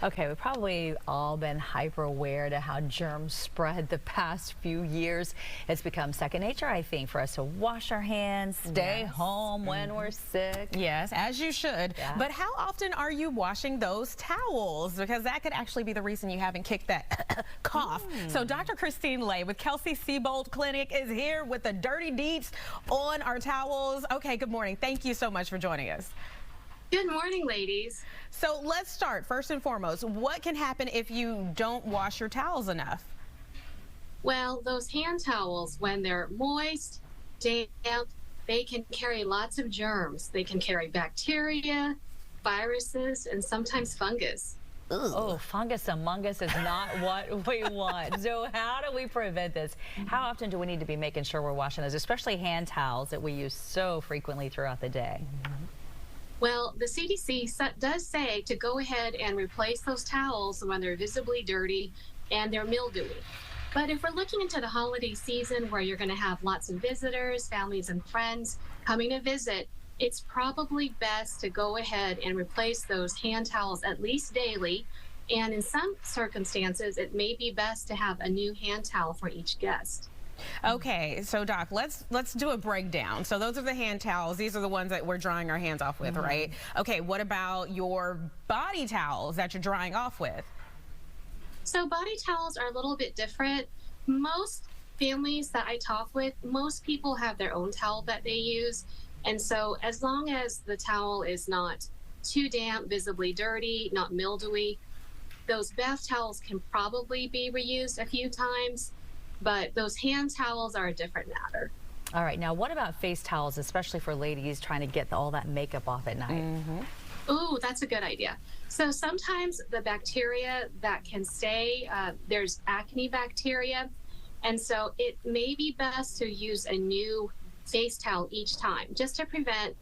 Okay, we've probably all been hyper aware to how germs spread the past few years. It's become second nature, I think, for us to wash our hands, stay home when we're sick. Yes, as you should. Yeah. But how often are you washing those towels? Because that could actually be the reason you haven't kicked that cough. So Dr. Christine Lay with Kelsey Seybold Clinic is here with the dirty deets on our towels. Okay, good morning. Thank you so much for joining us. Good morning, ladies. So let's start first and foremost. What can happen if you don't wash your towels enough? Well, those hand towels, when they're moist, damp, they can carry lots of germs. They can carry bacteria, viruses, and sometimes fungus. Oh, fungus among us is not what we want. So how do we prevent this? How often do we need to be making sure we're washing those, especially hand towels that we use so frequently throughout the day? Well, the CDC does say to go ahead and replace those towels when they're visibly dirty and they're mildewy. But if we're looking into the holiday season where you're going to have lots of visitors, families and friends coming to visit, it's probably best to go ahead and replace those hand towels at least daily. And in some circumstances, it may be best to have a new hand towel for each guest. Okay, so Doc, let's do a breakdown. So those are the hand towels. These are the ones that we're drying our hands off with, right? Okay, what about your body towels that you're drying off with? So body towels are a little bit different. Most families that I talk with, most people have their own towel that they use. And so as long as the towel is not too damp, visibly dirty, not mildewy, those bath towels can probably be reused a few times. But those hand towels are a different matter. All right, now what about face towels, especially for ladies trying to get all that makeup off at night? Ooh, that's a good idea. So sometimes the bacteria that can stay, there's acne bacteria, and so it may be best to use a new face towel each time, just to prevent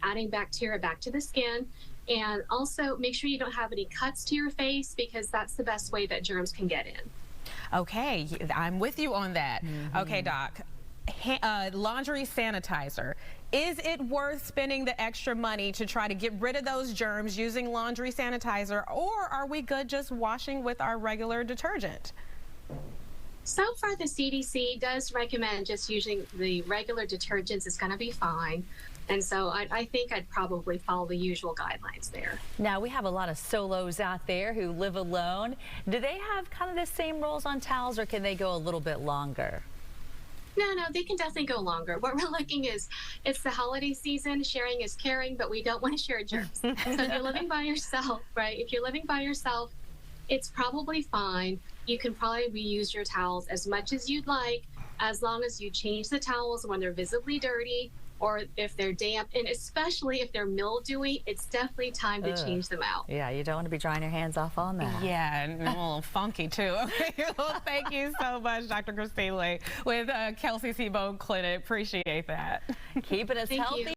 adding bacteria back to the skin. And also make sure you don't have any cuts to your face, because that's the best way that germs can get in. Okay, I'm with you on that. Okay, Doc, laundry sanitizer. Is it worth spending the extra money to try to get rid of those germs using laundry sanitizer, or are we good just washing with our regular detergent? So far, the CDC does recommend just using the regular detergents. It's going to be fine. And so I think I'd probably follow the usual guidelines there. Now, we have a lot of solos out there who live alone. Do they have kind of the same rules on towels, or can they go a little bit longer? No, they can definitely go longer. What we're looking is, it's the holiday season, sharing is caring, but we don't want to share germs. So if you're living by yourself, right, if you're living by yourself, it's probably fine. You can probably reuse your towels as much as you'd like, as long as you change the towels when they're visibly dirty, or if they're damp, and especially if they're mildewy, it's definitely time to change them out. Yeah, you don't want to be drying your hands off on that. Yeah, and a little funky too. Okay, well, thank you so much, Dr. Christine Lay with Kelsey Seybold Clinic. Appreciate that. Keeping us healthy.